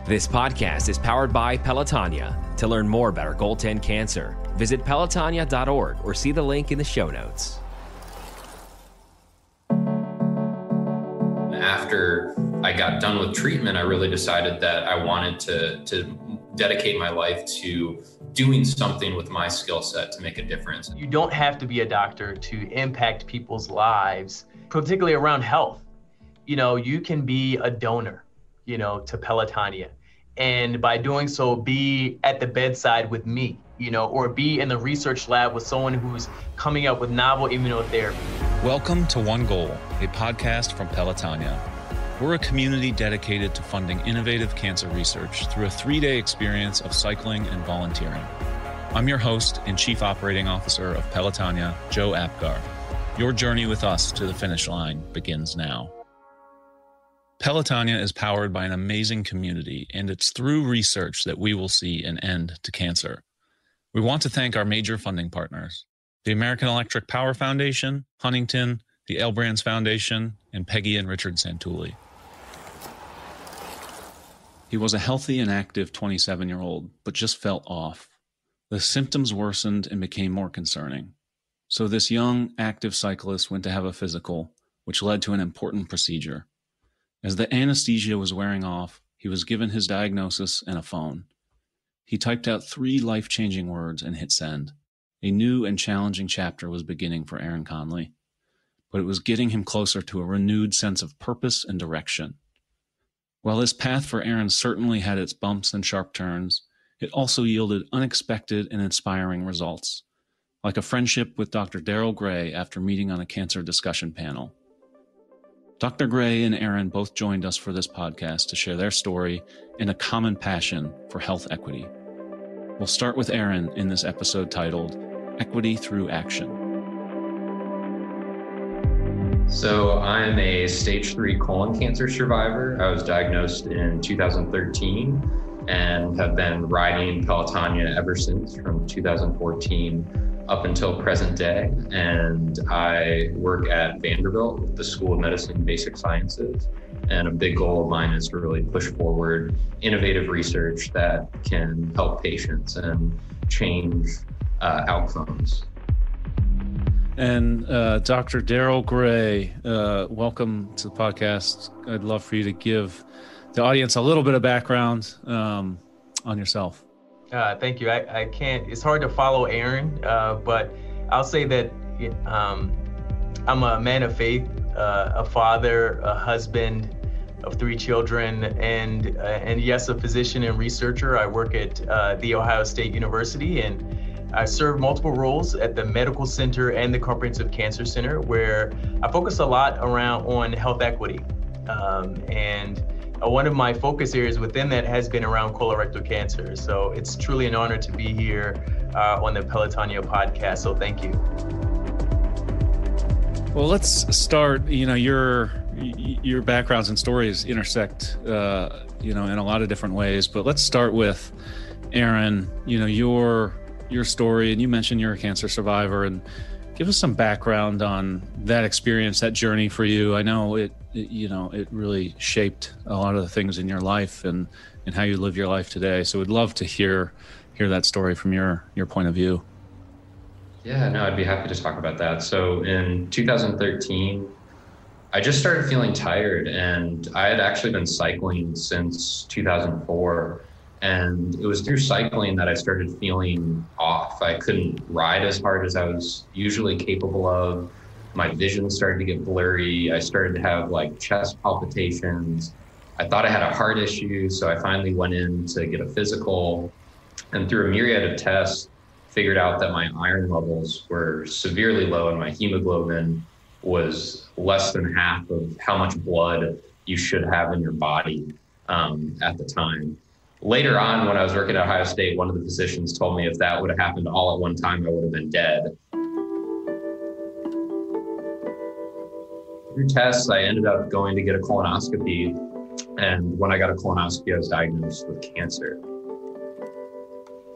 This podcast is powered by Pelotonia. To learn more about our goaltend cancer, visit pelotonia.org or see the link in the show notes. After I got done with treatment, I really decided that I wanted to dedicate my life to doing something with my skill set to make a difference. You don't have to be a doctor to impact people's lives, particularly around health. You can be a donor, to Pelotonia. And by doing so, be at the bedside with me, or be in the research lab with someone who's coming up with novel immunotherapy. Welcome to One Goal, a podcast from Pelotonia. We're a community dedicated to funding innovative cancer research through a 3-day experience of cycling and volunteering. I'm your host and Chief Operating Officer of Pelotonia, Joe Apgar. Your journey with us to the finish line begins now. Pelotonia is powered by an amazing community, and it's through research that we will see an end to cancer. We want to thank our major funding partners, the American Electric Power Foundation, Huntington, the L Brands Foundation, and Peggy and Richard Santulli. He was a healthy and active 27-year-old, but just felt off. The symptoms worsened and became more concerning. So this young, active cyclist went to have a physical, which led to an important procedure. As the anesthesia was wearing off, he was given his diagnosis and a phone. He typed out 3 life-changing words and hit send. A new and challenging chapter was beginning for Aaron Conley, but it was getting him closer to a renewed sense of purpose and direction. While this path for Aaron certainly had its bumps and sharp turns, it also yielded unexpected and inspiring results, like a friendship with Dr. Darrell Gray after meeting on a cancer discussion panel. Dr. Gray and Aaron both joined us for this podcast to share their story and a common passion for health equity. We'll start with Aaron in this episode titled Equity Through Action. So I'm a stage 3 colon cancer survivor. I was diagnosed in 2013 and have been riding Pelotonia ever since, from 2014 up until present day. And I work at Vanderbilt with the School of Medicine and Basic Sciences. And a big goal of mine is to really push forward innovative research that can help patients and change outcomes. And Dr. Darrell Gray, welcome to the podcast. I'd love for you to give the audience a little bit of background on yourself. Thank you. I can't, it's hard to follow Aaron, but I'll say that I'm a man of faith, a father, a husband of 3 children, and yes, a physician and researcher. I work at The Ohio State University, and I serve multiple roles at the Medical Center and the Comprehensive Cancer Center, where I focus a lot on health equity. And one of my focus areas within that has been around colorectal cancer. So it's truly an honor to be here on the Pelotonia podcast. So thank you. Well, let's start. Your backgrounds and stories intersect, in a lot of different ways. But let's start with Aaron. Your story, and you mentioned you're a cancer survivor, and give us some background on that experience, that journey for you. I know it really shaped a lot of the things in your life and how you live your life today. So we'd love to hear that story from your point of view. Yeah, no, I'd be happy to talk about that. So in 2013, I just started feeling tired, and I had actually been cycling since 2004. And it was through cycling that I started feeling off. I couldn't ride as hard as I was usually capable of. My vision started to get blurry. I started to have chest palpitations. I thought I had a heart issue, so I finally went in to get a physical. And through a myriad of tests, figured out that my iron levels were severely low and my hemoglobin was less than half of how much blood you should have in your body at the time. Later on, when I was working at Ohio State, one of the physicians told me if that would have happened all at one time, I would have been dead. Through tests, I ended up going to get a colonoscopy. And when I got a colonoscopy, I was diagnosed with cancer.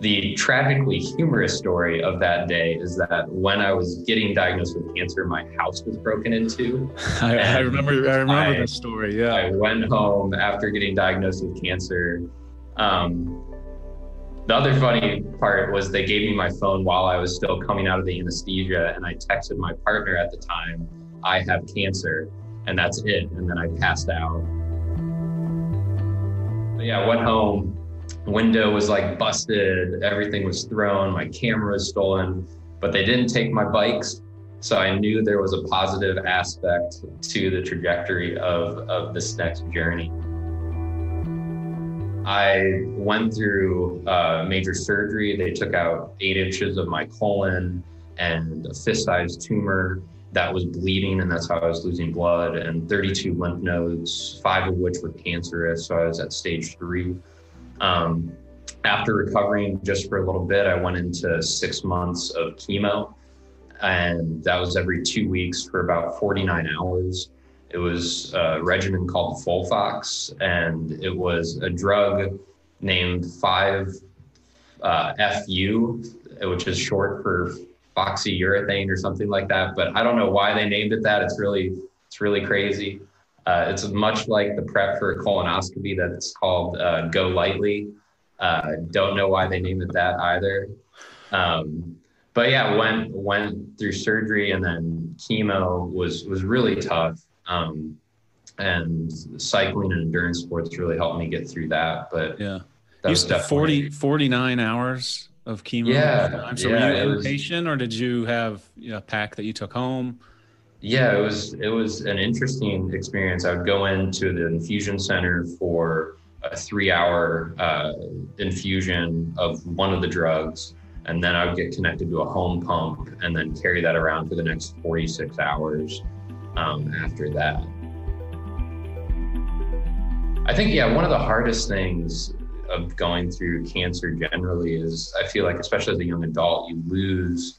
The tragically humorous story of that day is that when I was getting diagnosed with cancer, my house was broken into. I remember this story. Yeah. I went home after getting diagnosed with cancer. The other funny part was they gave me my phone while I was still coming out of the anesthesia, and I texted my partner at the time, "I have cancer," and that's it. And then I passed out. But yeah, I went home. Window was like busted. Everything was thrown. My camera was stolen, but they didn't take my bikes. So I knew there was a positive aspect to the trajectory of this next journey. I went through major surgery. They took out 8 inches of my colon and a fist-sized tumor that was bleeding, and that's how I was losing blood, and 32 lymph nodes, 5 of which were cancerous. So I was at stage 3. After recovering just for a little bit, I went into 6 months of chemo, and that was every 2 weeks for about 49 hours. It was a regimen called Folfox, and it was a drug named 5-FU, which is short for foxyurethane or something like that. But I don't know why they named it that. It's really crazy. It's much like the prep for a colonoscopy that's called Go Lightly. Don't know why they named it that either. But yeah, went through surgery, and then chemo was really tough. And cycling and endurance sports really helped me get through that. But yeah, that was definitely 49 hours of chemo. Yeah. So were you inpatient, or did you have a pack that you took home? Yeah, it was an interesting experience. I would go into the infusion center for a 3-hour infusion of one of the drugs, and then I would get connected to a home pump and then carry that around for the next 46 hours after that. I think, one of the hardest things of going through cancer generally is, I feel like, especially as a young adult, you lose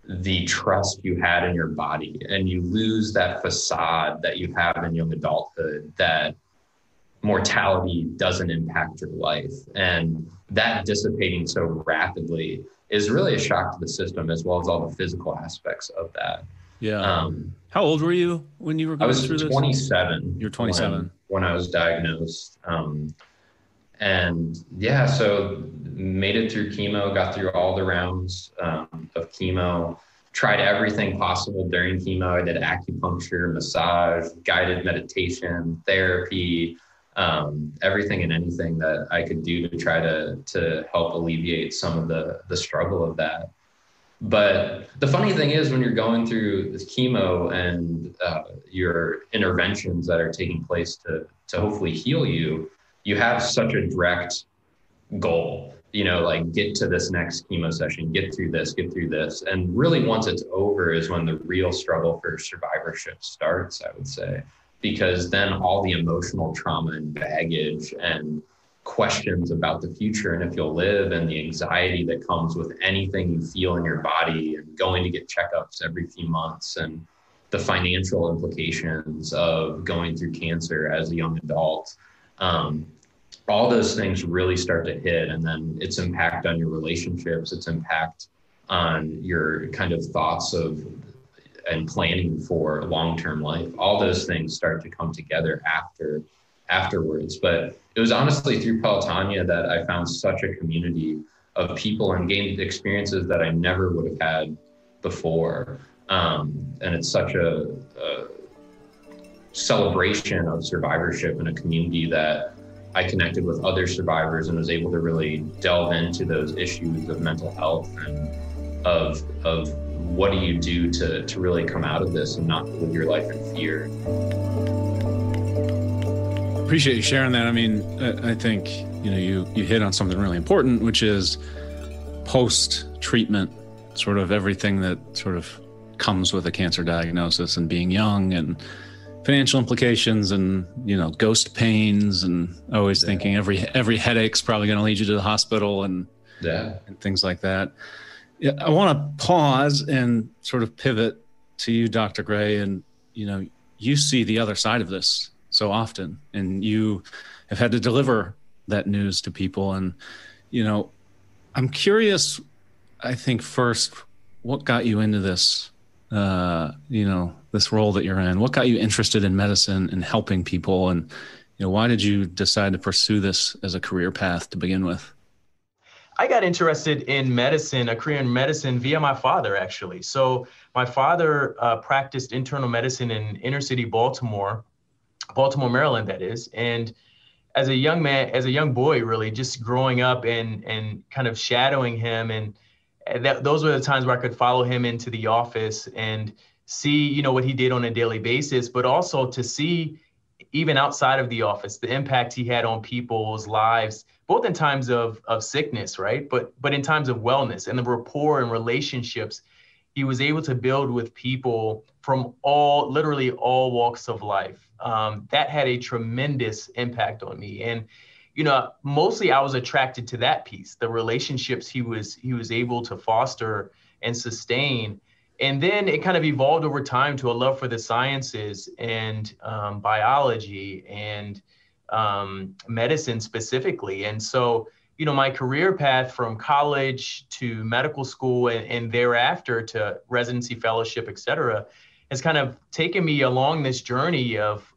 the trust you had in your body, and you lose that facade that you have in young adulthood, that mortality doesn't impact your life. And that dissipating so rapidly is really a shock to the system, as well as all the physical aspects of that. Yeah. How old were you when you were going through this? I was 27. You're 27. When I was diagnosed. So made it through chemo, got through all the rounds of chemo, tried everything possible during chemo. I did acupuncture, massage, guided meditation, therapy, everything and anything that I could do to try to help alleviate some of the struggle of that. But the funny thing is, when you're going through this chemo and your interventions that are taking place to hopefully heal you, you have such a direct goal, like get to this next chemo session, get through this. And really once it's over is when the real struggle for survivorship starts, I would say, because then all the emotional trauma and baggage and questions about the future and if you'll live, and the anxiety that comes with anything you feel in your body, and going to get checkups every few months, and the financial implications of going through cancer as a young adult. All those things really start to hit, and then its impact on your relationships, its impact on your kind of thoughts of and planning for long-term life. All those things start to come together afterwards. But it was honestly through Pelotonia that I found such a community of people and gained experiences that I never would have had before. And it's such a celebration of survivorship in a community that I connected with other survivors and was able to really delve into those issues of mental health and of what do you do to really come out of this and not live your life in fear. Appreciate you sharing that. I mean, I think, you hit on something really important, which is post-treatment, sort of everything that sort of comes with a cancer diagnosis, and being young, and financial implications, and, ghost pains, and always thinking every headache's probably going to lead you to the hospital, and things like that. Yeah, I want to pause and sort of pivot to you, Dr. Gray, and, you see the other side of this so often, and you have had to deliver that news to people. And, I'm curious, I think first, what got you into this, this role that you're in? What got you interested in medicine and helping people? And, why did you decide to pursue this as a career path to begin with? I got interested in medicine, a career in medicine, via my father, actually. So my father practiced internal medicine in inner city Baltimore, Maryland, that is. And as a young man, as a young boy, really just growing up and kind of shadowing him. And those were the times where I could follow him into the office and see, what he did on a daily basis, but also to see, even outside of the office, the impact he had on people's lives, both in times of sickness, right? But in times of wellness, and the rapport and relationships he was able to build with people from literally all walks of life. That had a tremendous impact on me. And, mostly I was attracted to that piece, the relationships he was able to foster and sustain. And then it kind of evolved over time to a love for the sciences and biology and medicine specifically. And so, my career path from college to medical school and thereafter to residency, fellowship, et cetera, has kind of taken me along this journey of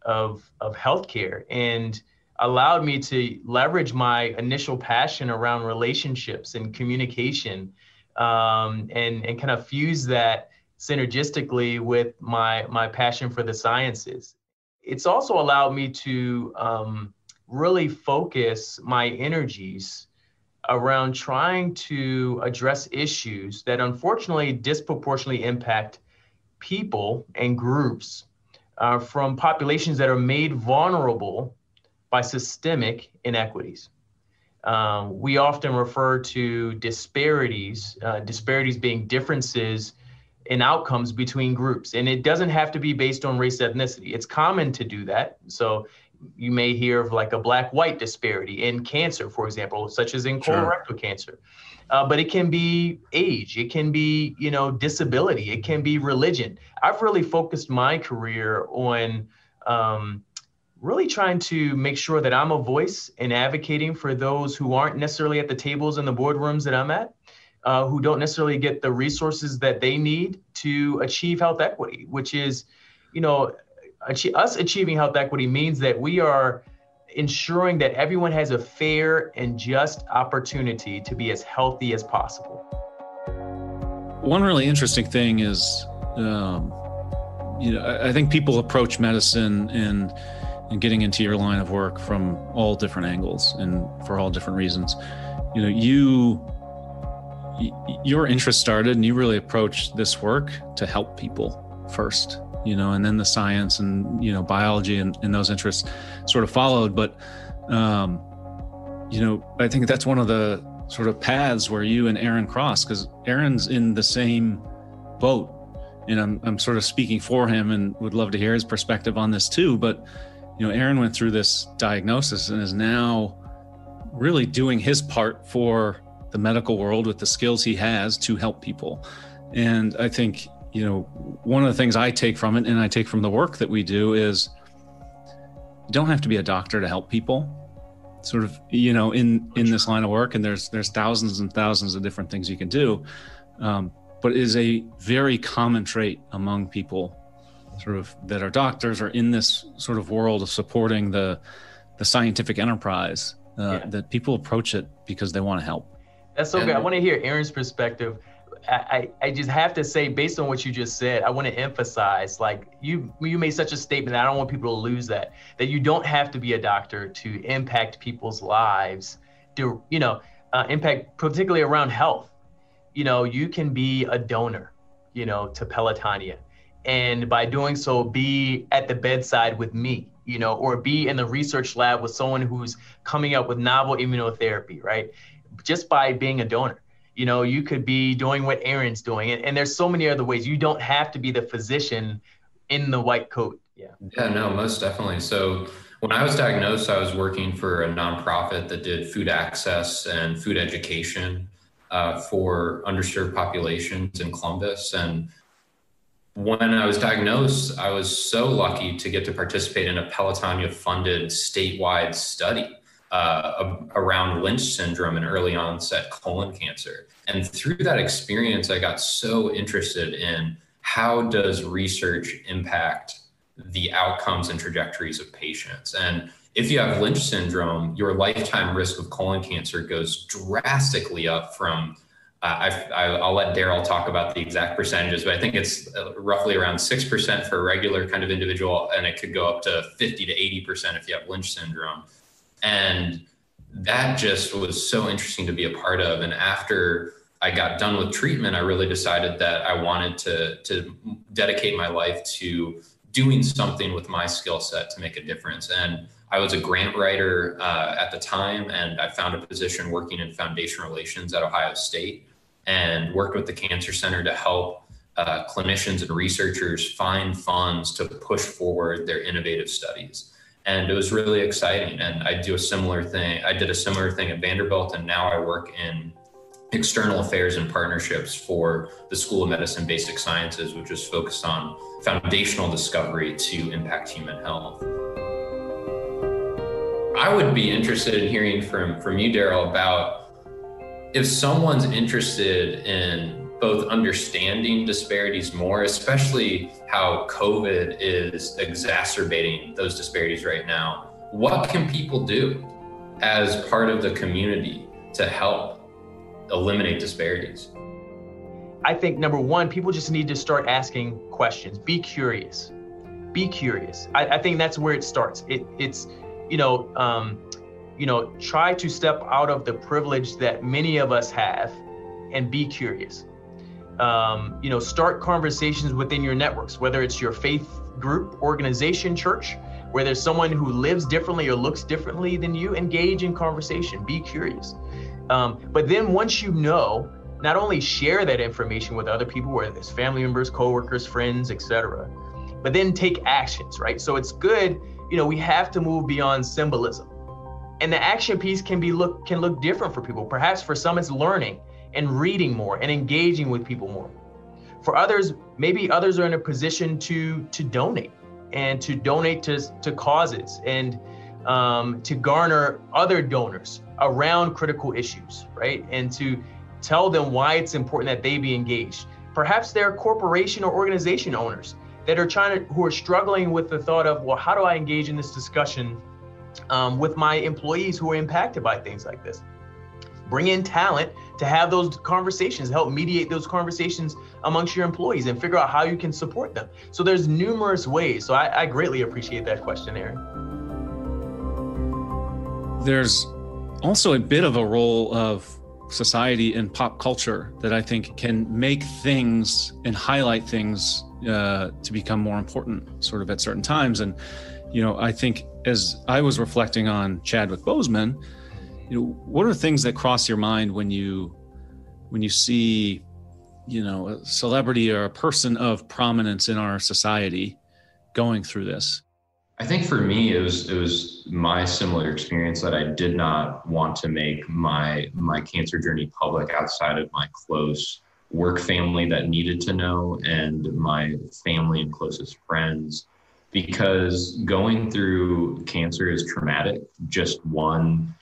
healthcare and allowed me to leverage my initial passion around relationships and communication, and kind of fuse that synergistically with my passion for the sciences. It's also allowed me to really focus my energies around trying to address issues that unfortunately disproportionately impact people and groups from populations that are made vulnerable by systemic inequities. We often refer to disparities being differences in outcomes between groups. And it doesn't have to be based on race, ethnicity. It's common to do that. So you may hear of like a black-white disparity in cancer, for example, such as in colorectal cancer. But it can be age, it can be, disability, it can be religion. I've really focused my career on really trying to make sure that I'm a voice and advocating for those who aren't necessarily at the tables and the boardrooms that I'm at, who don't necessarily get the resources that they need to achieve health equity, which is, us achieving health equity means that we are ensuring that everyone has a fair and just opportunity to be as healthy as possible. One really interesting thing is, I think people approach medicine and getting into your line of work from all different angles and for all different reasons. Your interest started and you really approached this work to help people first, and then the science and, biology and those interests sort of followed. But, I think that's one of the sort of paths where you and Aaron cross, because Aaron's in the same boat. And I'm sort of speaking for him and would love to hear his perspective on this too. But, Aaron went through this diagnosis and is now really doing his part for the medical world with the skills he has to help people. And I think, one of the things I take from it, and I take from the work that we do, is you don't have to be a doctor to help people, sort of, in this line of work. And there's thousands and thousands of different things you can do. But it is a very common trait among people sort of that are doctors or in this sort of world of supporting the scientific enterprise, that people approach it because they want to help. That's so good. I want to hear Aaron's perspective. I just have to say, based on what you just said, I want to emphasize, like you made such a statement that I don't want people to lose that you don't have to be a doctor to impact people's lives, to, impact particularly around health. You can be a donor, to Pelotonia. And by doing so, be at the bedside with me, or be in the research lab with someone who's coming up with novel immunotherapy, right? Just by being a donor. You could be doing what Aaron's doing. And there's so many other ways. You don't have to be the physician in the white coat. Yeah, no, most definitely. So when I was diagnosed, I was working for a nonprofit that did food access and food education for underserved populations in Columbus. And when I was diagnosed, I was so lucky to get to participate in a Pelotonia funded statewide study around Lynch syndrome and early onset colon cancer. And through that experience, I got so interested in how does research impact the outcomes and trajectories of patients. And if you have Lynch syndrome, your lifetime risk of colon cancer goes drastically up from, I'll let Darrell talk about the exact percentages, but I think it's roughly around 6% for a regular kind of individual, and it could go up to 50 to 80% if you have Lynch syndrome. And that just was so interesting to be a part of. And after I got done with treatment, I really decided that I wanted to dedicate my life to doing something with my skill set to make a difference. And I was a grant writer at the time, and I found a position working in foundation relations at Ohio State and worked with the Cancer Center to help clinicians and researchers find funds to push forward their innovative studies. And it was really exciting. And I did a similar thing at Vanderbilt, and now I work in external affairs and partnerships for the School of Medicine Basic Sciences, which is focused on foundational discovery to impact human health. I would be interested in hearing from you, Darrell, about if someone's interested in both understanding disparities more, especially how COVID is exacerbating those disparities right now, what can people do as part of the community to help eliminate disparities? I think number one, people just need to start asking questions. Be curious. Be curious. I think that's where it starts. It's try to step out of the privilege that many of us have and be curious. Start conversations within your networks, whether it's your faith group, organization, church, where there's someone who lives differently or looks differently than you. Engage in conversation, be curious. But then once you know, not only share that information with other people, whether it's family members, coworkers, friends, etc., but then take actions, right? So it's good, we have to move beyond symbolism. And the action piece can look different for people. Perhaps for some it's learning and reading more and engaging with people more. For others, maybe others are in a position to donate and to donate to causes and to garner other donors around critical issues, right? And to tell them why it's important that they be engaged. Perhaps they're corporation or organization owners that are who are struggling with the thought of, well, how do I engage in this discussion with my employees who are impacted by things like this? Bring in talent to have those conversations, help mediate those conversations amongst your employees and figure out how you can support them. So there's numerous ways. So I greatly appreciate that question, Aaron. There's also a bit of a role of society and pop culture that I think can make things and highlight things to become more important sort of at certain times. And, I think as I was reflecting on Chadwick Boseman, what are things that cross your mind when you see, a celebrity or a person of prominence in our society going through this? I think for me, it was my similar experience that I did not want to make my cancer journey public outside of my close work family that needed to know and my family and closest friends, because going through cancer is traumatic. Just one,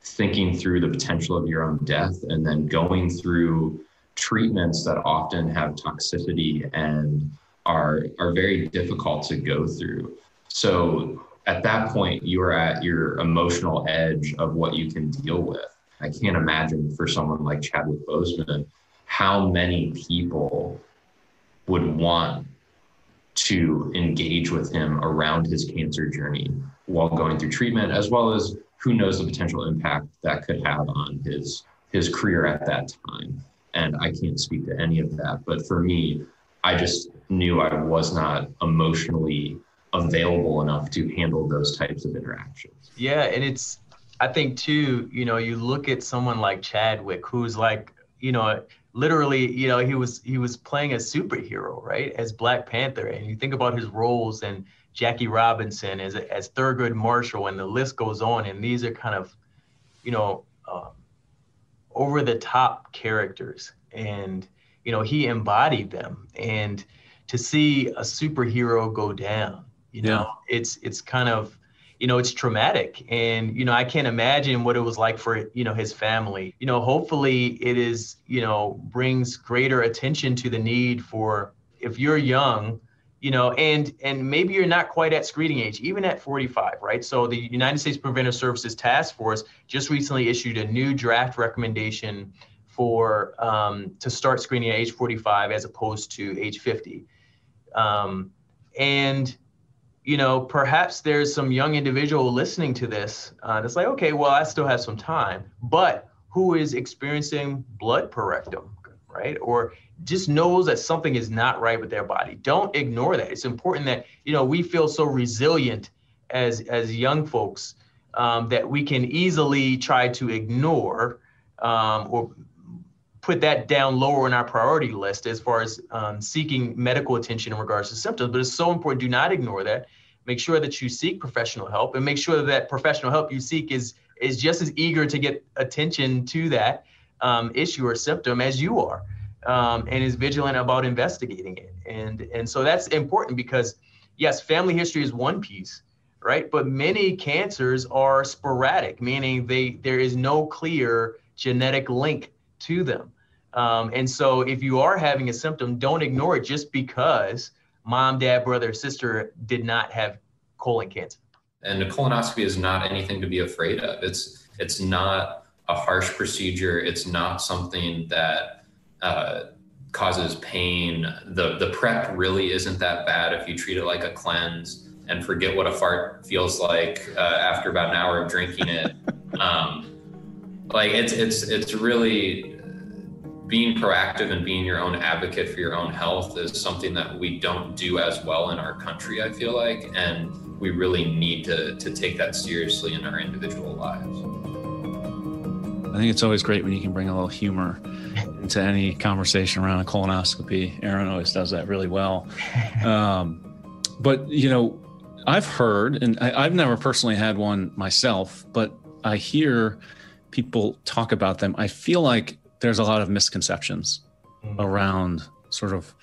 thinking through the potential of your own death, and then going through treatments that often have toxicity and are very difficult to go through. So at that point, you are at your emotional edge of what you can deal with. I can't imagine for someone like Chadwick Boseman, how many people would want to engage with him around his cancer journey while going through treatment, as well as who knows the potential impact that could have on his career at that time. And I can't speak to any of that. But for me, I just knew I was not emotionally available enough to handle those types of interactions. Yeah, and I think too, you look at someone like Chadwick, who's like, literally, he was playing a superhero, right, as Black Panther, and you think about his roles and Jackie Robinson as Thurgood Marshall, and the list goes on, and these are kind of, over the top characters, and he embodied them, and to see a superhero go down, it's kind of, it's traumatic. And, I can't imagine what it was like for, his family. Hopefully it is, brings greater attention to the need for, if you're young, and maybe you're not quite at screening age, even at 45, right? So the United States Preventive Services Task Force just recently issued a new draft recommendation for to start screening at age 45 as opposed to age 50. And perhaps there's some young individual listening to this that's like, okay, well, I still have some time, but who is experiencing blood per rectum, right? Or just knows that something is not right with their body. Don't ignore that. It's important that, we feel so resilient as young folks that we can easily try to ignore or put that down lower in our priority list as far as seeking medical attention in regards to symptoms. But it's so important. Do not ignore that. Make sure that you seek professional help, and make sure that professional help you seek is just as eager to get attention to that issue or symptom as you are, and is vigilant about investigating it. And so that's important because, yes, family history is one piece, right? But many cancers are sporadic, meaning there is no clear genetic link to them. And so if you are having a symptom, don't ignore it just because mom, dad, brother, sister did not have colon cancer. And a colonoscopy is not anything to be afraid of. It's not a harsh procedure. It's not something that causes pain. The prep really isn't that bad if you treat it like a cleanse and forget what a fart feels like after about an hour of drinking it. It's really being proactive and being your own advocate for your own health is something that we don't do as well in our country, I feel like, and we really need to take that seriously in our individual lives. I think it's always great when you can bring a little humor into any conversation around a colonoscopy. Aaron always does that really well. But, I've heard, and I've never personally had one myself, but I hear people talk about them. I feel like there's a lot of misconceptions around sort of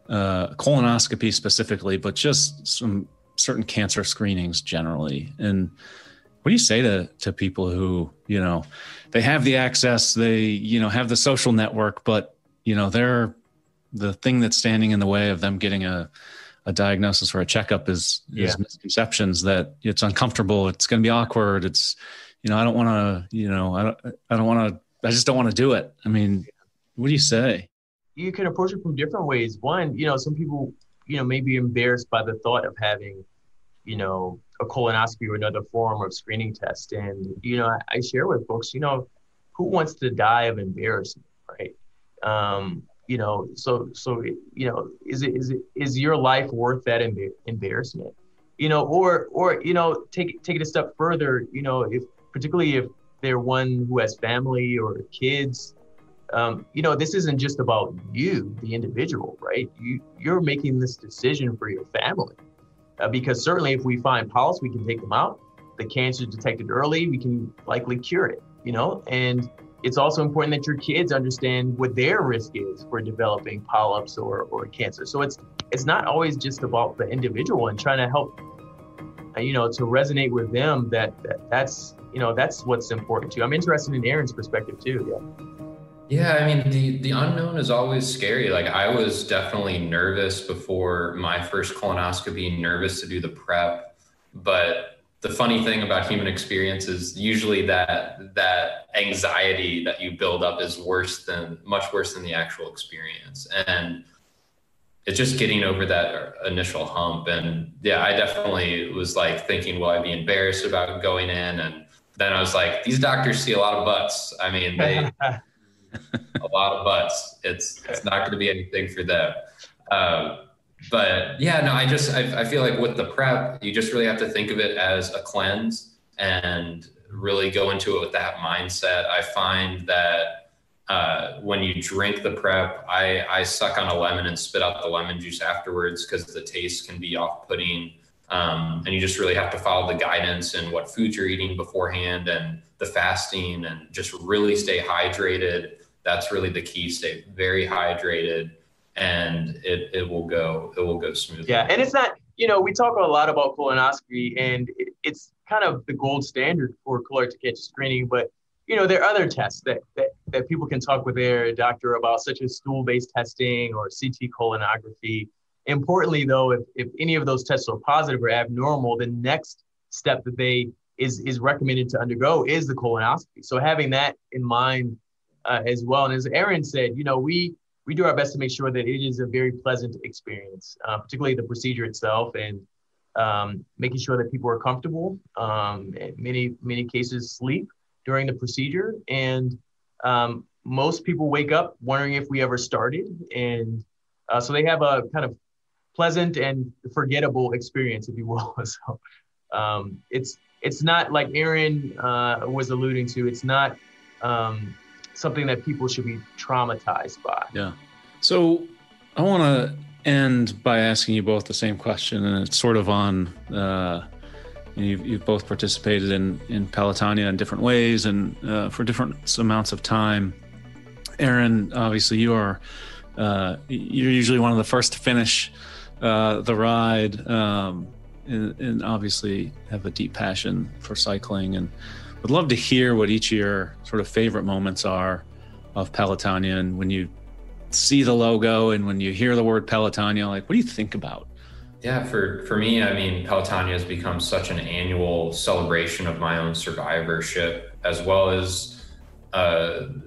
colonoscopy specifically, but just some certain cancer screenings generally. And what do you say to people who, they have the access, they, have the social network, but, they're the thing that's standing in the way of them getting a diagnosis or a checkup is misconceptions that it's uncomfortable. It's going to be awkward. It's, I don't want to, I just don't want to do it. I mean, what do you say? You can approach it from different ways. One, some people, may be embarrassed by the thought of having, a colonoscopy or another form of screening test. And, I share with folks, who wants to die of embarrassment, right? Is your life worth that embarrassment? Or take it a step further, particularly if they're one who has family or kids, this isn't just about you, the individual, right? You're making this decision for your family, because certainly if we find polyps, we can take them out. The cancer is detected early, we can likely cure it, and it's also important that your kids understand what their risk is for developing polyps or cancer. So it's not always just about the individual and trying to help, to resonate with them that's what's important too. I'm interested in Aaron's perspective too. Yeah, I mean, the unknown is always scary. Like, I was definitely nervous before my first colonoscopy, nervous to do the prep. But the funny thing about human experience is usually that anxiety that you build up is much worse than the actual experience. And it's just getting over that initial hump. And yeah, I definitely was like thinking, will I be embarrassed about going in? And then I was like, these doctors see a lot of butts. I mean, they a lot of butts. It's not going to be anything for them. But yeah, no, I feel like with the prep, you just really have to think of it as a cleanse and really go into it with that mindset. I find that when you drink the prep, I suck on a lemon and spit out the lemon juice afterwards because the taste can be off-putting. And you just really have to follow the guidance and what foods you're eating beforehand and the fasting, and just really stay hydrated. That's really the key. Stay very hydrated, and it will go smoothly. Yeah, and it's not, we talk a lot about colonoscopy, and it's kind of the gold standard for colorectal cancer screening. But, there are other tests that people can talk with their doctor about, such as stool-based testing or CT colonography. Importantly, though, if any of those tests are positive or abnormal, the next step that is recommended to undergo is the colonoscopy. So having that in mind as well. And as Aaron said, we do our best to make sure that it is a very pleasant experience, particularly the procedure itself, and making sure that people are comfortable. In many cases, sleep during the procedure. And most people wake up wondering if we ever started. And so they have a kind of pleasant and forgettable experience, if you will. So it's not, like Aaron was alluding to, it's not something that people should be traumatized by. Yeah. So I want to end by asking you both the same question, and it's sort of on, you've both participated in Pelotonia in different ways and for different amounts of time. Aaron, obviously you're usually one of the first to finish the ride, and obviously have a deep passion for cycling, and would love to hear what each of your sort of favorite moments are of Pelotonia, and when you see the logo and when you hear the word Pelotonia, like, what do you think about? Yeah, for me, I mean, Pelotonia has become such an annual celebration of my own survivorship, as well as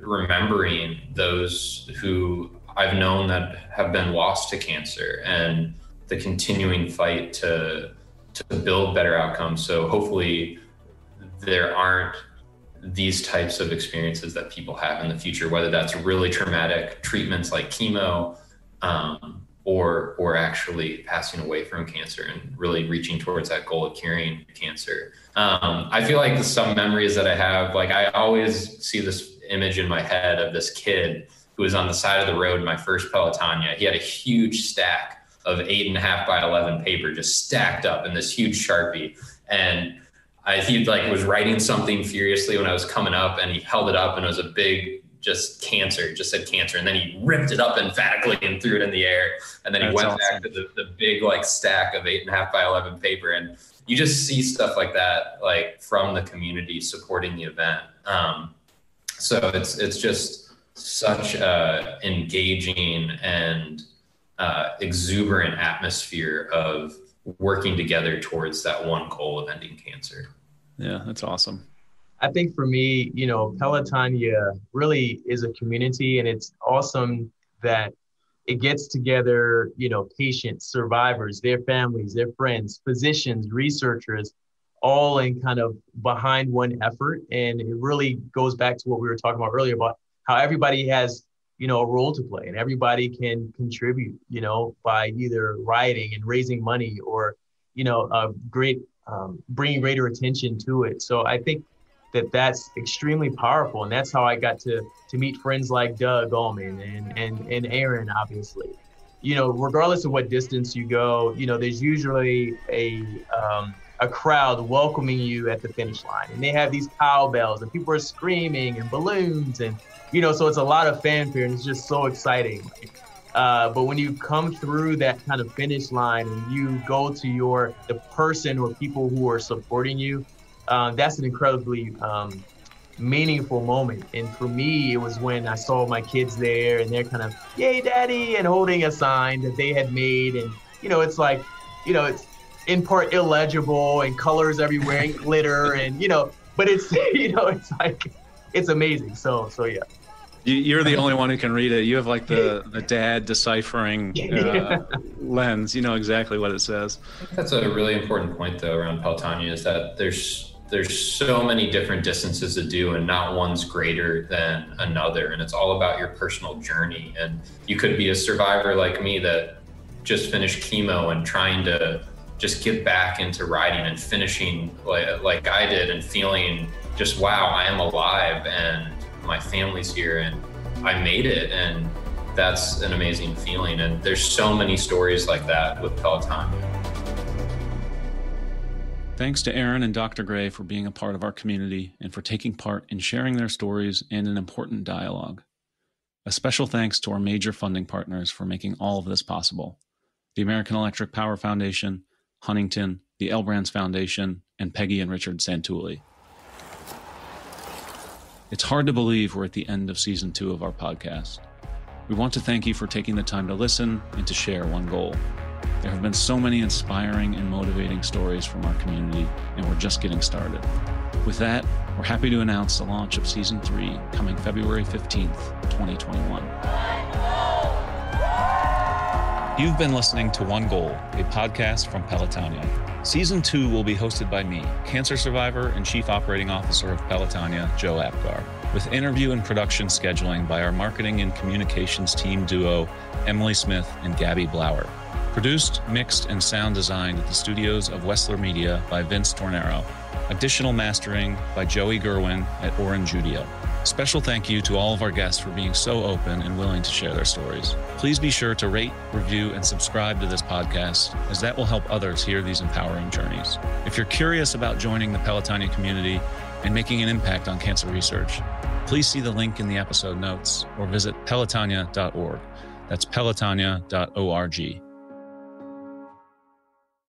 remembering those who I've known that have been lost to cancer, and the continuing fight to build better outcomes. So hopefully there aren't these types of experiences that people have in the future, whether that's really traumatic treatments like chemo, or actually passing away from cancer and really reaching towards that goal of curing cancer. I feel like some memories that I have, like I always see this image in my head of this kid who was on the side of the road in my first Pelotonia. He had a huge stack of 8.5 by 11 paper just stacked up in this huge Sharpie. And he was writing something furiously when I was coming up, and he held it up and it was a big, just said cancer. And then he ripped it up emphatically and threw it in the air. And then he went back to the big stack of 8.5 by 11 paper. And you just see stuff like that, like from the community supporting the event. So it's just such a engaging and exuberant atmosphere of working together towards that one goal of ending cancer. Yeah, that's awesome. I think for me, Pelotonia really is a community, and it's awesome that it gets together, patients, survivors, their families, their friends, physicians, researchers, all in kind of behind one effort. And it really goes back to what we were talking about earlier about how everybody has, a role to play, and everybody can contribute, by either riding and raising money or, bringing greater attention to it. So I think that's extremely powerful. And that's how I got to meet friends like Doug Allman and Aaron, obviously. Regardless of what distance you go, there's usually a crowd welcoming you at the finish line. And they have these cowbells and people are screaming and balloons and, so it's a lot of fanfare and it's just so exciting. But when you come through that kind of finish line and you go to the person or people who are supporting you, that's an incredibly meaningful moment. And for me, it was when I saw my kids there and they're kind of, yay, daddy, and holding a sign that they had made. And, it's like, it's in part illegible and colors everywhere and glitter and, but it's, it's like, it's amazing. So yeah. You're the only one who can read it. You have like the dad deciphering lens. You know exactly what it says. That's a really important point, though, around Pelotonia, is that there's so many different distances to do, and not one's greater than another. And it's all about your personal journey. And you could be a survivor like me that just finished chemo and trying to just get back into riding and finishing like I did, and feeling just, wow, I am alive and my family's here and I made it. And that's an amazing feeling. And there's so many stories like that with Pelotonia. Thanks to Aaron and Dr. Gray for being a part of our community and for taking part in sharing their stories and an important dialogue. A special thanks to our major funding partners for making all of this possible: the American Electric Power Foundation, Huntington, the L Brands Foundation, and Peggy and Richard Santulli. It's hard to believe we're at the end of Season 2 of our podcast. We want to thank you for taking the time to listen and to share One Goal. There have been so many inspiring and motivating stories from our community, and we're just getting started. With that, we're happy to announce the launch of Season 3 coming February 15th, 2021. You've been listening to One Goal, a podcast from Pelotonia. Season 2 will be hosted by me, cancer survivor and Chief Operating Officer of Pelotonia, Joe Apgar, with interview and production scheduling by our marketing and communications team duo, Emily Smith and Gabby Blauer. Produced, mixed, and sound designed at the studios of Wessler Media by Vince Tornero. Additional mastering by Joey Gerwin at Orange Judio. Special thank you to all of our guests for being so open and willing to share their stories. Please be sure to rate, review, and subscribe to this podcast, as that will help others hear these empowering journeys. If you're curious about joining the Pelotonia community and making an impact on cancer research, please see the link in the episode notes or visit pelotonia.org. That's pelotonia.org.